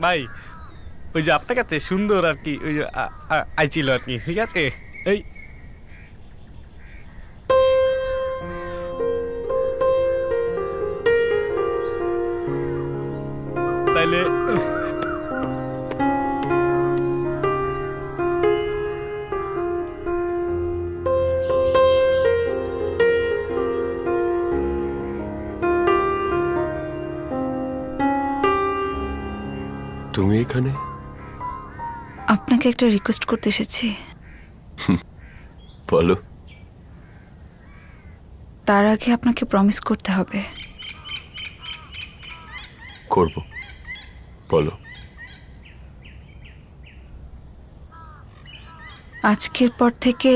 ভাই ওই যে আপনার কাছে সুন্দর আর কি ওই যে আইছিল আর কি, ঠিক আছে? এই তাইলে তুমি এখানে? আপনাকে একটা রিকোয়েস্ট করতে এসেছি। বলো। তার আগে আপনাকে প্রমিস করতে হবে। করব, বলো। আজকের পর থেকে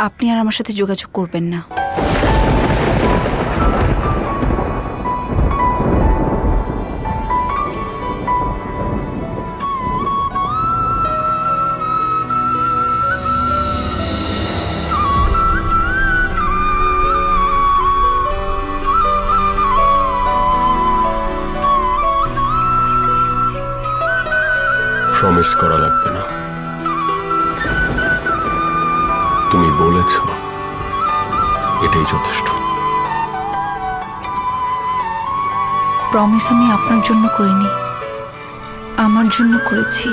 আপনি আর আমার সাথে যোগাযোগ করবেন না। প্রমিস করা লাগবে না, তুমি বলেছ, এটাই যথেষ্ট। প্রমিস আমি আপনার জন্য করিনি, আমার জন্য করেছি।